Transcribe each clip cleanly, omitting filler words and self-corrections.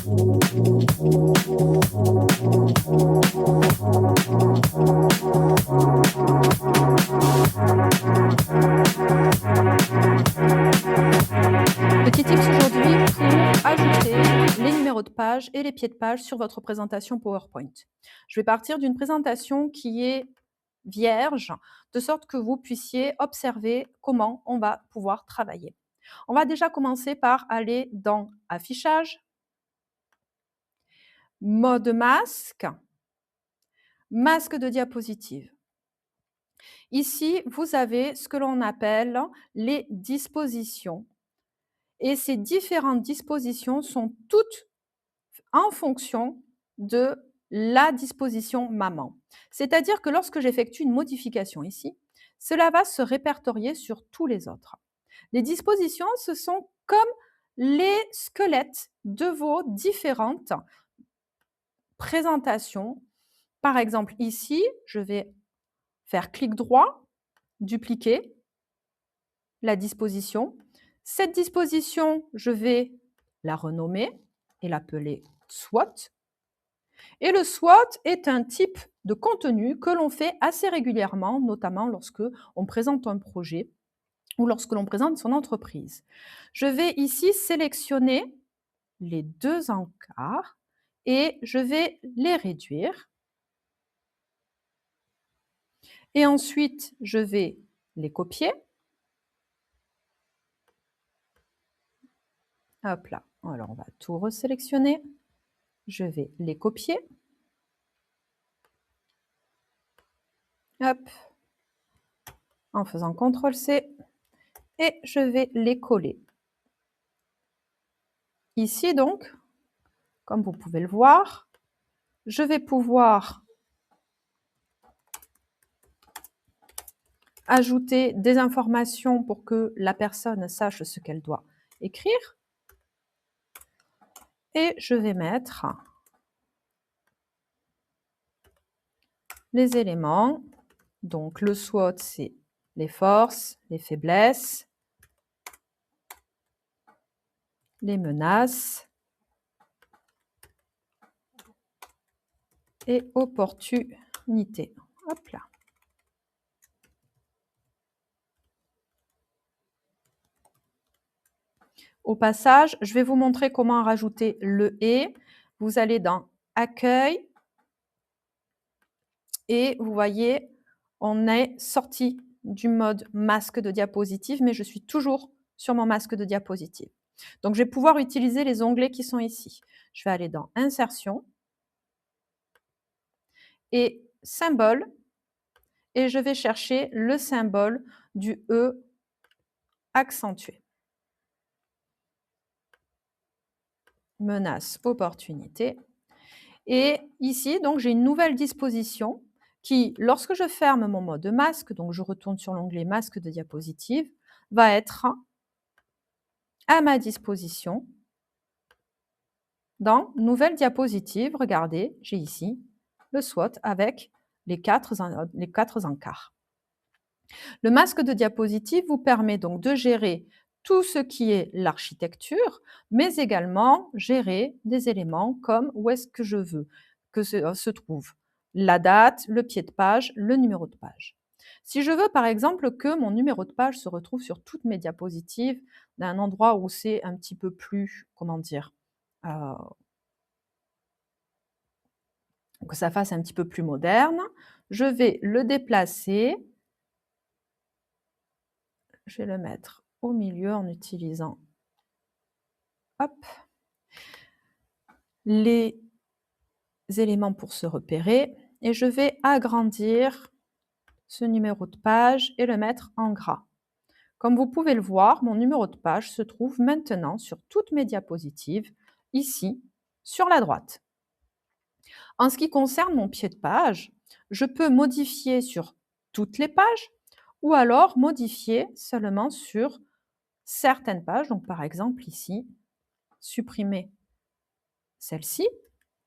Petit tips aujourd'hui pour ajouter les numéros de page et les pieds de page sur votre présentation PowerPoint. Je vais partir d'une présentation qui est vierge, de sorte que vous puissiez observer comment on va pouvoir travailler. On va déjà commencer par aller dans Affichage, Mode masque, Masque de diapositive. Ici, vous avez ce que l'on appelle les dispositions. Et ces différentes dispositions sont toutes en fonction de la disposition maman. C'est-à-dire que lorsque j'effectue une modification ici, cela va se répertorier sur tous les autres. Les dispositions, ce sont comme les squelettes de vos différentes présentations. Par exemple, ici, je vais faire clic droit, dupliquer la disposition. Cette disposition, je vais la renommer et l'appeler SWOT. Et le SWOT est un type de contenu que l'on fait assez régulièrement, notamment lorsque on présente un projet ou lorsque l'on présente son entreprise. Je vais ici sélectionner les deux encarts et je vais les réduire. Et ensuite, je vais les copier. Hop là. Alors, on va tout resélectionner. Je vais les copier. Hop. En faisant CTRL-C. Et je vais les coller. Ici, donc, comme vous pouvez le voir, je vais pouvoir ajouter des informations pour que la personne sache ce qu'elle doit écrire. Et je vais mettre les éléments. Donc, le SWOT, c'est les forces, les faiblesses, les menaces et opportunités. Hop là. Au passage, je vais vous montrer comment rajouter le « et ». Vous allez dans « Accueil » et vous voyez, on est sorti du mode masque de diapositive, mais je suis toujours sur mon masque de diapositive. Donc, je vais pouvoir utiliser les onglets qui sont ici. Je vais aller dans « Insertion » et « Symbole » et je vais chercher le symbole du « E » accentué. Menace, opportunité. Et ici, donc, j'ai une nouvelle disposition qui, lorsque je ferme mon mode masque, donc je retourne sur l'onglet masque de diapositive, va être à ma disposition dans nouvelle diapositive. Regardez, j'ai ici le SWOT avec les quatre encarts. Le masque de diapositive vous permet donc de gérer tout ce qui est l'architecture, mais également gérer des éléments comme où est-ce que je veux que se trouve la date, le pied de page, le numéro de page. Si je veux par exemple que mon numéro de page se retrouve sur toutes mes diapositives, d'un endroit où c'est un petit peu plus, comment dire, que ça fasse un petit peu plus moderne, je vais le déplacer. Je vais le mettre au milieu en utilisant hop, les éléments pour se repérer et je vais agrandir ce numéro de page et le mettre en gras. Comme vous pouvez le voir, mon numéro de page se trouve maintenant sur toutes mes diapositives, ici, sur la droite. En ce qui concerne mon pied de page, je peux modifier sur toutes les pages ou alors modifier seulement sur certaines pages. Donc, par exemple, ici, supprimer celle-ci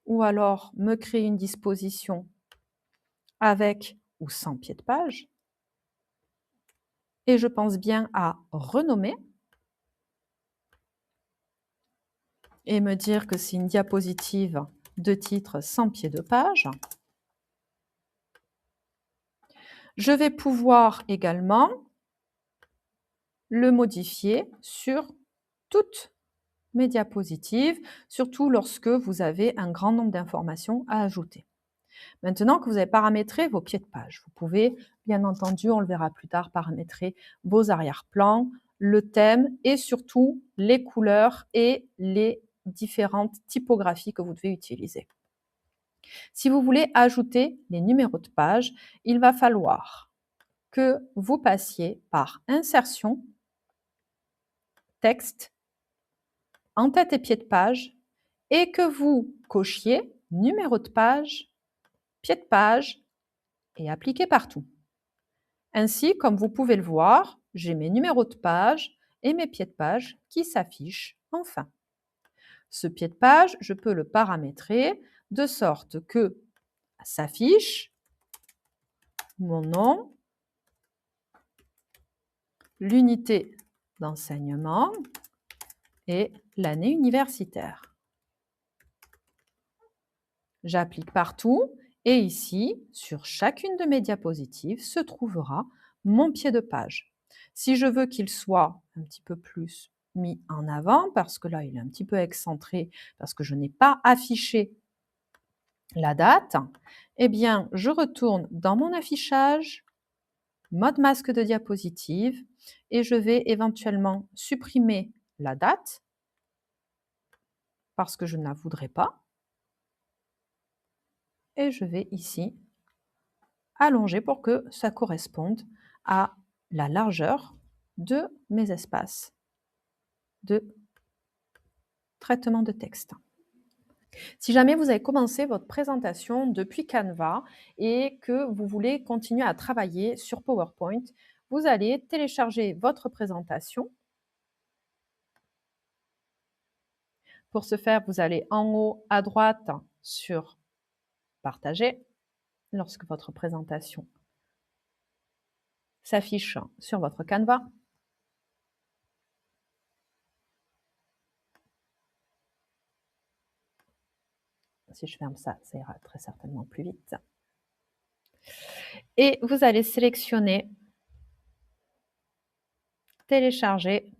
ou alors me créer une disposition avec ou sans pied de page. Et je pense bien à renommer. et me dire que c'est une diapositive de titre sans pied de page. Je vais pouvoir également le modifier sur toutes mes diapositives, surtout lorsque vous avez un grand nombre d'informations à ajouter. Maintenant que vous avez paramétré vos pieds de page, vous pouvez, bien entendu, on le verra plus tard, paramétrer vos arrière-plans, le thème et surtout les couleurs et les différentes typographies que vous devez utiliser. Si vous voulez ajouter les numéros de page, il va falloir que vous passiez par Insertion, Texte, en tête et pied de page et que vous cochiez numéro de page, pied de page et appliquer partout. Ainsi, comme vous pouvez le voir, j'ai mes numéros de page et mes pieds de page qui s'affichent enfin. Ce pied de page, je peux le paramétrer de sorte que s'affiche mon nom, l'unité d'enseignement et l'année universitaire. J'applique partout et ici, sur chacune de mes diapositives, se trouvera mon pied de page. Si je veux qu'il soit un petit peu plus mis en avant, parce que là, il est un petit peu excentré, parce que je n'ai pas affiché la date, eh bien, je retourne dans mon affichage, mode masque de diapositive, et je vais éventuellement supprimer la date, parce que je ne la voudrais pas. Et je vais ici allonger pour que ça corresponde à la largeur de mes espaces de traitement de texte. Si jamais vous avez commencé votre présentation depuis Canva et que vous voulez continuer à travailler sur PowerPoint, vous allez télécharger votre présentation. Pour ce faire, vous allez en haut à droite sur Partager lorsque votre présentation s'affiche sur votre Canva. Si je ferme ça, ça ira très certainement plus vite. Et vous allez sélectionner Télécharger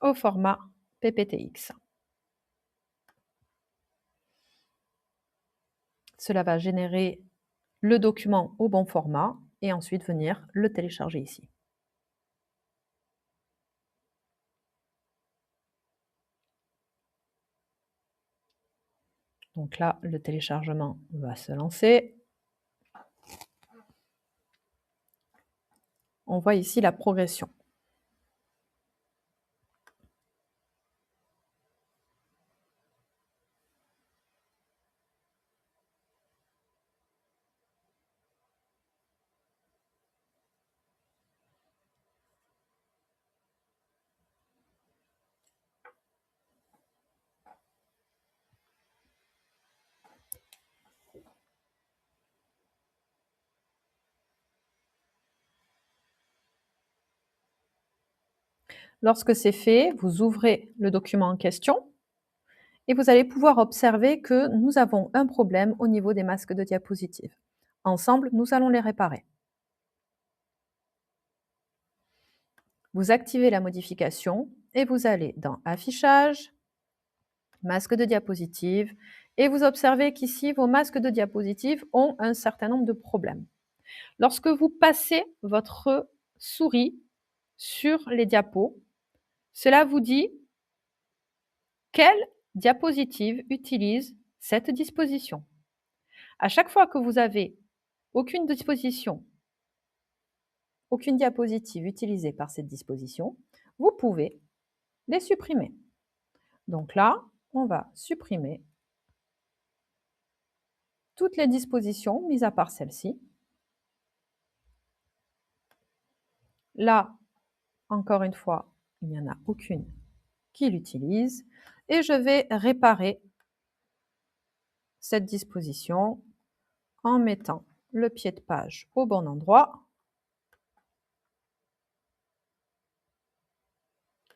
au format PPTX. Cela va générer le document au bon format et ensuite venir le télécharger ici. Donc là, le téléchargement va se lancer. On voit ici la progression. Lorsque c'est fait, vous ouvrez le document en question et vous allez pouvoir observer que nous avons un problème au niveau des masques de diapositives. Ensemble, nous allons les réparer. Vous activez la modification et vous allez dans Affichage, masque de diapositive, et vous observez qu'ici, vos masques de diapositive ont un certain nombre de problèmes. Lorsque vous passez votre souris sur les diapos, cela vous dit quelle diapositive utilise cette disposition. À chaque fois que vous avez aucune disposition, aucune diapositive utilisée par cette disposition, vous pouvez les supprimer. Donc là, on va supprimer toutes les dispositions, mis à part celle-ci. Là, encore une fois, il n'y en a aucune qui l'utilise. Et je vais réparer cette disposition en mettant le pied de page au bon endroit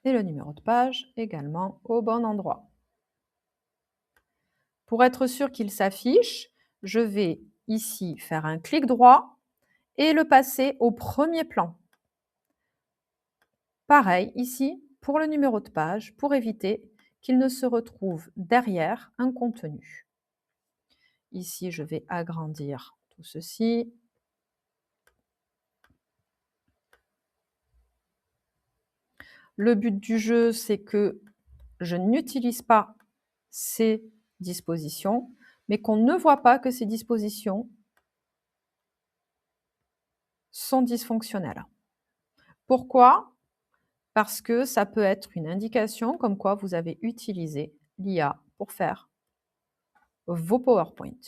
et le numéro de page également au bon endroit. Pour être sûr qu'il s'affiche, je vais ici faire un clic droit et le passer au premier plan. Pareil ici pour le numéro de page pour éviter qu'il ne se retrouve derrière un contenu. Ici, je vais agrandir tout ceci. Le but du jeu, c'est que je n'utilise pas ces dispositions, mais qu'on ne voit pas que ces dispositions sont dysfonctionnelles. Pourquoi? Parce que ça peut être une indication comme quoi vous avez utilisé l'IA pour faire vos PowerPoint.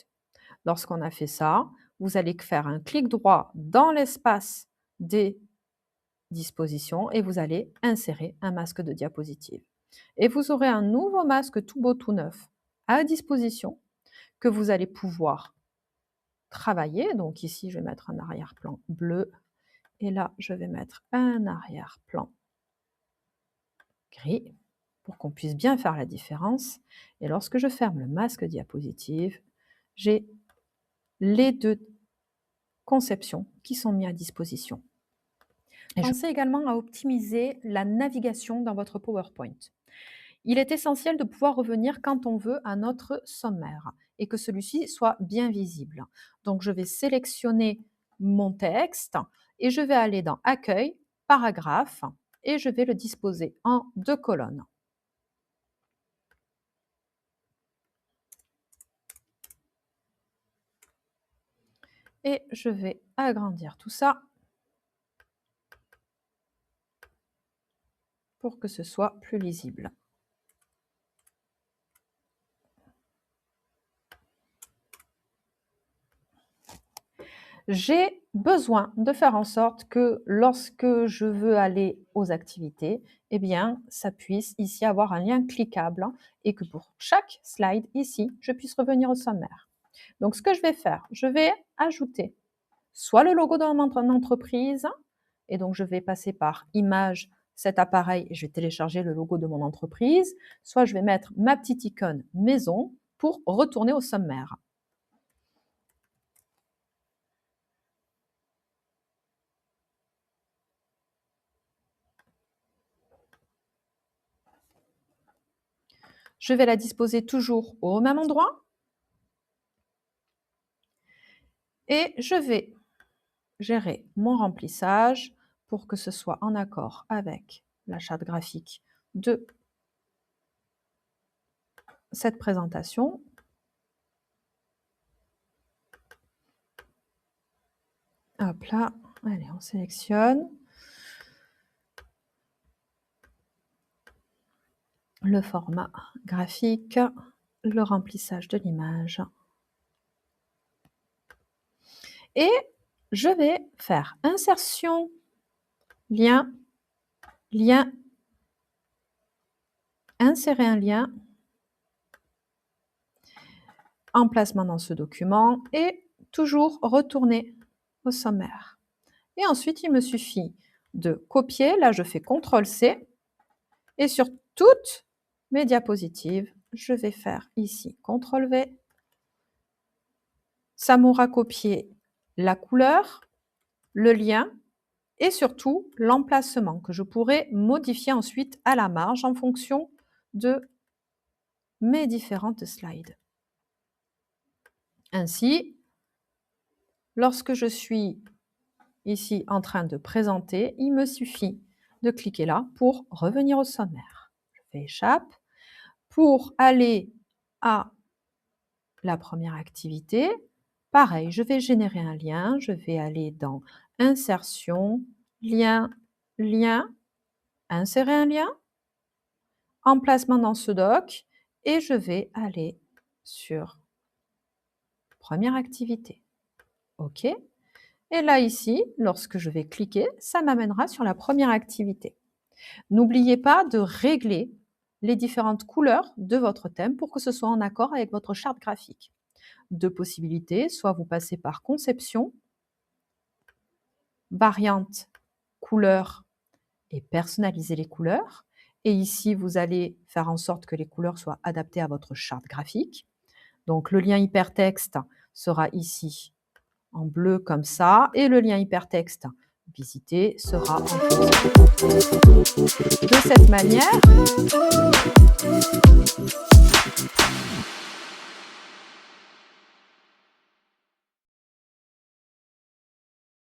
Lorsqu'on a fait ça, vous allez faire un clic droit dans l'espace des dispositions et vous allez insérer un masque de diapositive. Et vous aurez un nouveau masque tout beau, tout neuf à disposition que vous allez pouvoir travailler. Donc ici, je vais mettre un arrière-plan bleu et là, je vais mettre un arrière-plan gris pour qu'on puisse bien faire la différence. Et lorsque je ferme le masque diapositive, j'ai les deux conceptions qui sont mises à disposition. Et pensez également à optimiser la navigation dans votre PowerPoint. Il est essentiel de pouvoir revenir quand on veut à notre sommaire et que celui-ci soit bien visible. Donc, je vais sélectionner mon texte et je vais aller dans Accueil, Paragraphe et je vais le disposer en 2 colonnes. Et je vais agrandir tout ça pour que ce soit plus lisible. J'ai besoin de faire en sorte que lorsque je veux aller aux activités, eh bien, ça puisse ici avoir un lien cliquable et que pour chaque slide ici, je puisse revenir au sommaire. Donc, ce que je vais faire, je vais ajouter soit le logo de mon entreprise et donc je vais passer par Image, cet appareil et je vais télécharger le logo de mon entreprise, soit je vais mettre ma petite icône maison pour retourner au sommaire. Je vais la disposer toujours au même endroit. Et je vais gérer mon remplissage pour que ce soit en accord avec la charte graphique de cette présentation. Hop là, allez, on sélectionne. Le format graphique, le remplissage de l'image. Et je vais faire insertion, lien, lien, insérer un lien, emplacement dans ce document et toujours retourner au sommaire. Et ensuite, il me suffit de copier. Là, je fais CTRL-C et sur toutes mes diapositives, je vais faire ici CTRL-V. Ça m'aura copié la couleur, le lien et surtout l'emplacement que je pourrai modifier ensuite à la marge en fonction de mes différentes slides. Ainsi, lorsque je suis ici en train de présenter, il me suffit de cliquer là pour revenir au sommaire. Je fais échappe. Pour aller à la première activité, pareil, je vais générer un lien, je vais aller dans Insertion, Lien, Lien, insérer un lien, emplacement dans ce doc et je vais aller sur première activité. OK. Et là, ici, lorsque je vais cliquer, ça m'amènera sur la première activité. N'oubliez pas de régler les différentes couleurs de votre thème pour que ce soit en accord avec votre charte graphique. 2 possibilités, soit vous passez par conception, variante, couleur et personnaliser les couleurs. Et ici, vous allez faire en sorte que les couleurs soient adaptées à votre charte graphique. Donc, le lien hypertexte sera ici en bleu comme ça, et le lien hypertexte visité sera en rose. De cette manière,